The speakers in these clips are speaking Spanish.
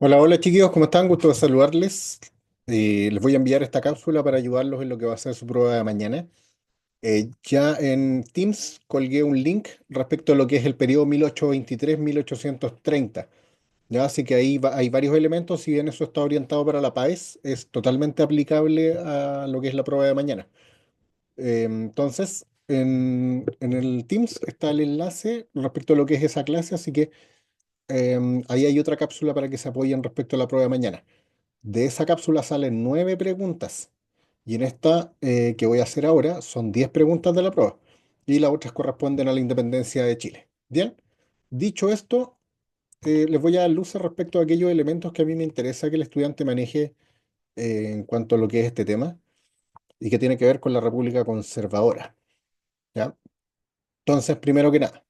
Hola, hola chiquillos, ¿cómo están? Gusto de saludarles. Les voy a enviar esta cápsula para ayudarlos en lo que va a ser su prueba de mañana. Ya en Teams colgué un link respecto a lo que es el periodo 1823-1830. Ya, así que ahí hay varios elementos, si bien eso está orientado para la PAES, es totalmente aplicable a lo que es la prueba de mañana. Entonces, en el Teams está el enlace respecto a lo que es esa clase, así que ahí hay otra cápsula para que se apoyen respecto a la prueba de mañana. De esa cápsula salen 9 preguntas. Y en esta que voy a hacer ahora son 10 preguntas de la prueba. Y las otras corresponden a la independencia de Chile. Bien, dicho esto, les voy a dar luces respecto a aquellos elementos que a mí me interesa que el estudiante maneje en cuanto a lo que es este tema y que tiene que ver con la República Conservadora. ¿Ya? Entonces, primero que nada,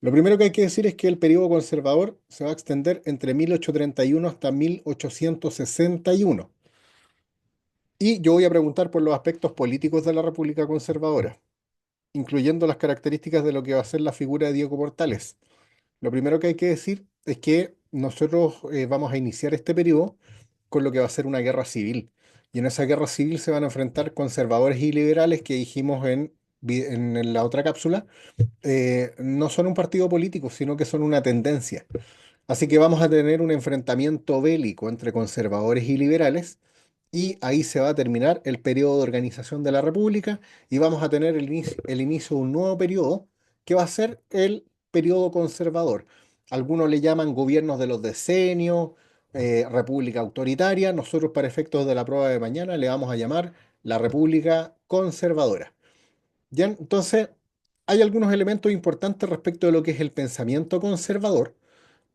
lo primero que hay que decir es que el periodo conservador se va a extender entre 1831 hasta 1861. Y yo voy a preguntar por los aspectos políticos de la República Conservadora, incluyendo las características de lo que va a ser la figura de Diego Portales. Lo primero que hay que decir es que nosotros vamos a iniciar este periodo con lo que va a ser una guerra civil. Y en esa guerra civil se van a enfrentar conservadores y liberales que dijimos en la otra cápsula, no son un partido político, sino que son una tendencia. Así que vamos a tener un enfrentamiento bélico entre conservadores y liberales y ahí se va a terminar el periodo de organización de la República y vamos a tener el inicio de un nuevo periodo que va a ser el periodo conservador. Algunos le llaman gobiernos de los decenios, república autoritaria. Nosotros para efectos de la prueba de mañana le vamos a llamar la República Conservadora. ¿Ya? Entonces, hay algunos elementos importantes respecto de lo que es el pensamiento conservador.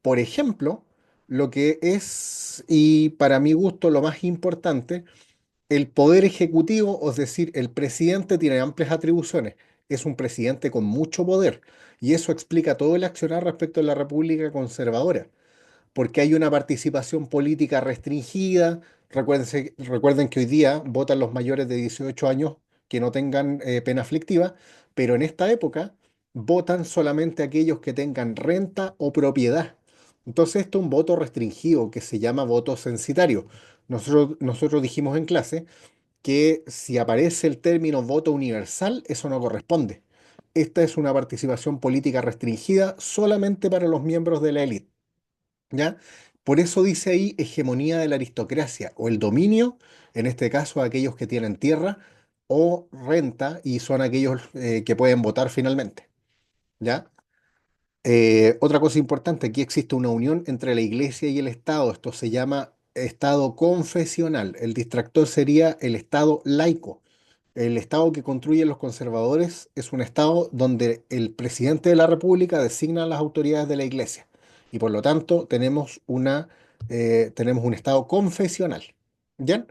Por ejemplo, lo que es, y para mi gusto lo más importante, el poder ejecutivo, es decir, el presidente tiene amplias atribuciones, es un presidente con mucho poder, y eso explica todo el accionar respecto a la República Conservadora porque hay una participación política restringida. Recuerden que hoy día votan los mayores de 18 años que no tengan pena aflictiva, pero en esta época votan solamente aquellos que tengan renta o propiedad. Entonces, esto es un voto restringido que se llama voto censitario. Nosotros dijimos en clase que si aparece el término voto universal, eso no corresponde. Esta es una participación política restringida solamente para los miembros de la élite. ¿Ya? Por eso dice ahí hegemonía de la aristocracia o el dominio, en este caso aquellos que tienen tierra o renta y son aquellos que pueden votar finalmente, ¿ya? Otra cosa importante, aquí existe una unión entre la iglesia y el Estado, esto se llama Estado confesional, el distractor sería el Estado laico. El Estado que construyen los conservadores es un Estado donde el presidente de la República designa a las autoridades de la Iglesia y por lo tanto tenemos un Estado confesional. ¿Ya?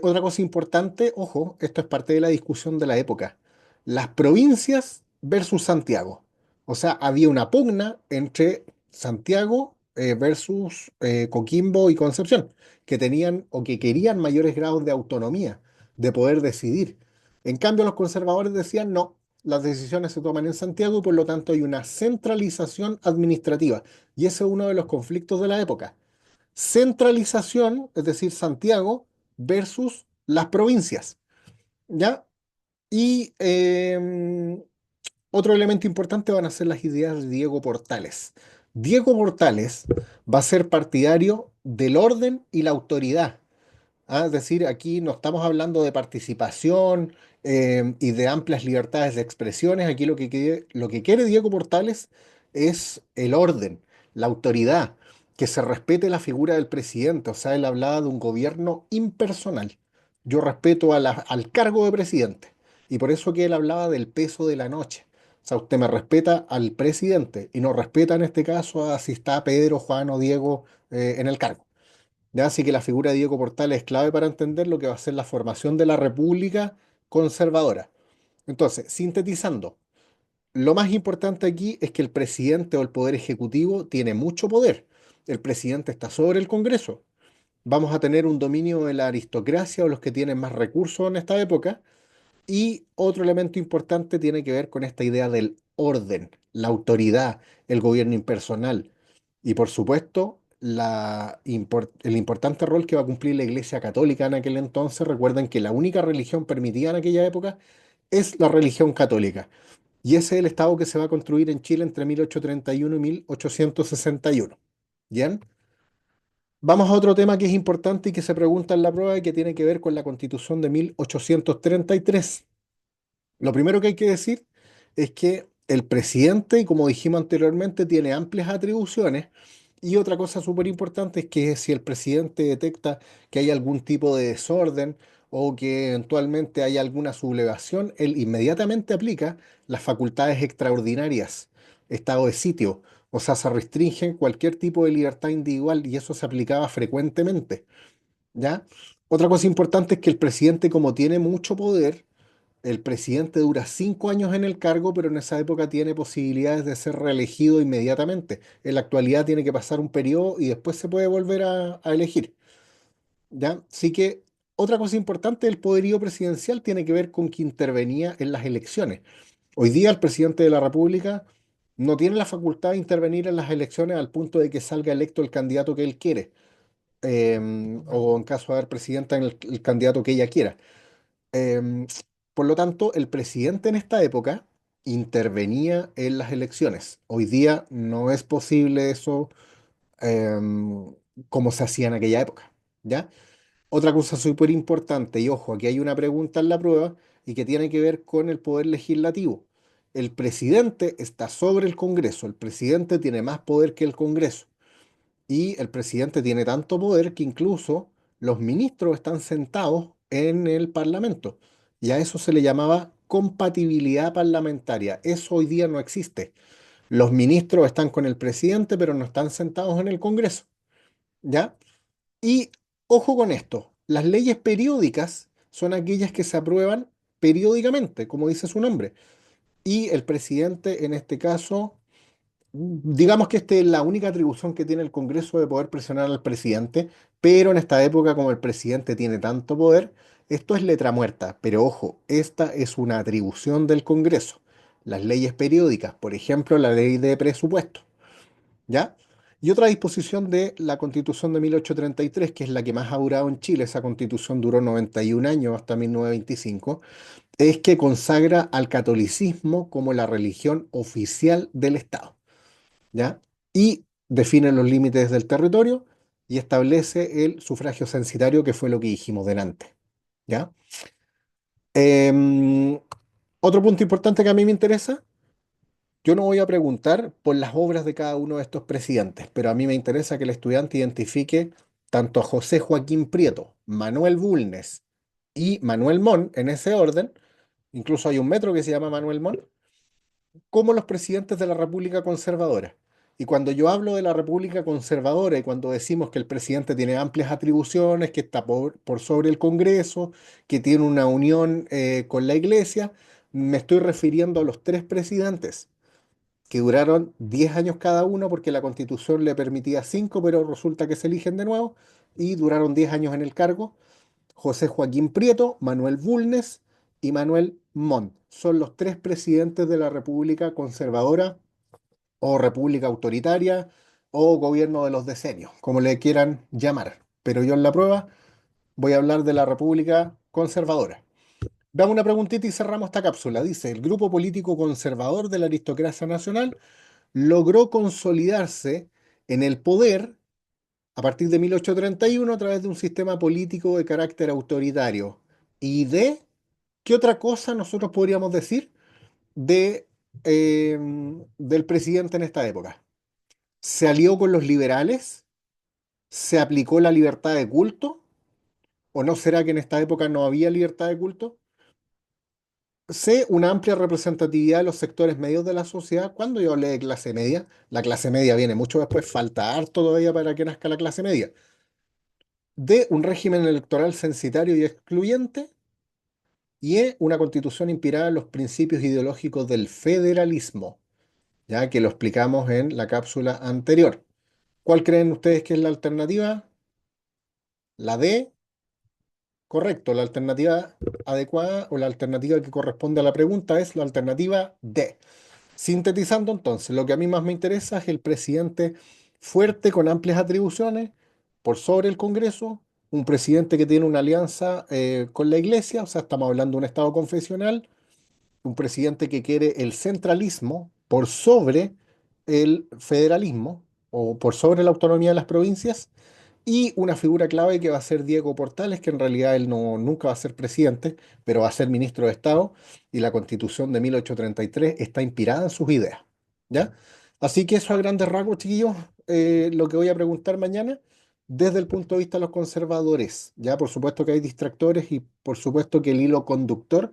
Otra cosa importante, ojo, esto es parte de la discusión de la época. Las provincias versus Santiago. O sea, había una pugna entre Santiago versus Coquimbo y Concepción, que tenían o que querían mayores grados de autonomía, de poder decidir. En cambio, los conservadores decían no, las decisiones se toman en Santiago y por lo tanto hay una centralización administrativa. Y ese es uno de los conflictos de la época centralización, es decir, Santiago versus las provincias, ¿ya? Y otro elemento importante van a ser las ideas de Diego Portales. Diego Portales va a ser partidario del orden y la autoridad. Es decir, aquí no estamos hablando de participación y de amplias libertades de expresiones. Aquí lo que quiere Diego Portales es el orden, la autoridad, que se respete la figura del presidente. O sea, él hablaba de un gobierno impersonal. Yo respeto al cargo de presidente. Y por eso que él hablaba del peso de la noche. O sea, usted me respeta al presidente y no respeta en este caso a si está Pedro, Juan o Diego en el cargo. ¿Ya? Así que la figura de Diego Portales es clave para entender lo que va a ser la formación de la República Conservadora. Entonces, sintetizando, lo más importante aquí es que el presidente o el poder ejecutivo tiene mucho poder. El presidente está sobre el Congreso. Vamos a tener un dominio de la aristocracia o los que tienen más recursos en esta época. Y otro elemento importante tiene que ver con esta idea del orden, la autoridad, el gobierno impersonal y por supuesto el importante rol que va a cumplir la Iglesia Católica en aquel entonces. Recuerden que la única religión permitida en aquella época es la religión católica. Y ese es el Estado que se va a construir en Chile entre 1831 y 1861. ¿Bien? Vamos a otro tema que es importante y que se pregunta en la prueba y que tiene que ver con la Constitución de 1833. Lo primero que hay que decir es que el presidente, y como dijimos anteriormente, tiene amplias atribuciones. Y otra cosa súper importante es que si el presidente detecta que hay algún tipo de desorden o que eventualmente hay alguna sublevación, él inmediatamente aplica las facultades extraordinarias, estado de sitio. O sea, se restringen cualquier tipo de libertad individual y eso se aplicaba frecuentemente. ¿Ya? Otra cosa importante es que el presidente, como tiene mucho poder, el presidente dura 5 años en el cargo, pero en esa época tiene posibilidades de ser reelegido inmediatamente. En la actualidad tiene que pasar un periodo y después se puede volver a elegir. ¿Ya? Así que otra cosa importante del poderío presidencial tiene que ver con que intervenía en las elecciones. Hoy día el presidente de la República no tiene la facultad de intervenir en las elecciones al punto de que salga electo el candidato que él quiere, o en caso de haber presidenta, en el candidato que ella quiera. Em, por lo tanto, el presidente en esta época intervenía en las elecciones. Hoy día no es posible eso, em, como se hacía en aquella época, ¿ya? Otra cosa súper importante, y ojo, aquí hay una pregunta en la prueba y que tiene que ver con el poder legislativo. El presidente está sobre el Congreso, el presidente tiene más poder que el Congreso. Y el presidente tiene tanto poder que incluso los ministros están sentados en el Parlamento. Y a eso se le llamaba compatibilidad parlamentaria. Eso hoy día no existe. Los ministros están con el presidente, pero no están sentados en el Congreso. ¿Ya? Y ojo con esto, las leyes periódicas son aquellas que se aprueban periódicamente, como dice su nombre. Y el presidente, en este caso, digamos que esta es la única atribución que tiene el Congreso de poder presionar al presidente, pero en esta época, como el presidente tiene tanto poder, esto es letra muerta. Pero ojo, esta es una atribución del Congreso. Las leyes periódicas, por ejemplo, la ley de presupuesto, ¿ya? Y otra disposición de la Constitución de 1833, que es la que más ha durado en Chile, esa Constitución duró 91 años hasta 1925, es que consagra al catolicismo como la religión oficial del Estado. ¿Ya? Y define los límites del territorio y establece el sufragio censitario, que fue lo que dijimos delante, ¿ya? Em, Otro punto importante que a mí me interesa, yo no voy a preguntar por las obras de cada uno de estos presidentes, pero a mí me interesa que el estudiante identifique tanto a José Joaquín Prieto, Manuel Bulnes y Manuel Montt en ese orden. Incluso hay un metro que se llama Manuel Montt, como los presidentes de la República Conservadora. Y cuando yo hablo de la República Conservadora y cuando decimos que el presidente tiene amplias atribuciones, que está por sobre el Congreso, que tiene una unión con la Iglesia, me estoy refiriendo a los tres presidentes que duraron 10 años cada uno porque la Constitución le permitía 5, pero resulta que se eligen de nuevo y duraron 10 años en el cargo. José Joaquín Prieto, Manuel Bulnes y Manuel Montt. Son los tres presidentes de la República Conservadora o República Autoritaria o Gobierno de los Decenios, como le quieran llamar. Pero yo en la prueba voy a hablar de la República Conservadora. Dame una preguntita y cerramos esta cápsula. Dice, el grupo político conservador de la aristocracia nacional logró consolidarse en el poder a partir de 1831 a través de un sistema político de carácter autoritario. ¿Y de qué otra cosa nosotros podríamos decir de, eh, del presidente en esta época? ¿Se alió con los liberales? ¿Se aplicó la libertad de culto? ¿O no será que en esta época no había libertad de culto? C, una amplia representatividad de los sectores medios de la sociedad. Cuando yo hablé de clase media, la clase media viene mucho después, falta harto todavía para que nazca la clase media. D, un régimen electoral censitario y excluyente. Y E, una constitución inspirada en los principios ideológicos del federalismo, ya que lo explicamos en la cápsula anterior. ¿Cuál creen ustedes que es la alternativa? La D, correcto. La alternativa adecuada o la alternativa que corresponde a la pregunta es la alternativa D. Sintetizando entonces, lo que a mí más me interesa es el presidente fuerte con amplias atribuciones por sobre el Congreso, un presidente que tiene una alianza con la Iglesia, o sea, estamos hablando de un Estado confesional, un presidente que quiere el centralismo por sobre el federalismo o por sobre la autonomía de las provincias y una figura clave que va a ser Diego Portales, que en realidad él no, nunca va a ser presidente, pero va a ser ministro de Estado, y la Constitución de 1833 está inspirada en sus ideas. ¿Ya? Así que eso a grandes rasgos, chiquillos, lo que voy a preguntar mañana, desde el punto de vista de los conservadores. Ya, por supuesto que hay distractores y por supuesto que el hilo conductor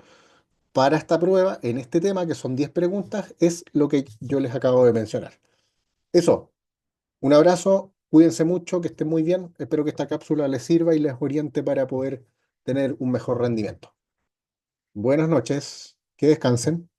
para esta prueba, en este tema, que son 10 preguntas, es lo que yo les acabo de mencionar. Eso. Un abrazo, cuídense mucho, que estén muy bien. Espero que esta cápsula les sirva y les oriente para poder tener un mejor rendimiento. Buenas noches, que descansen.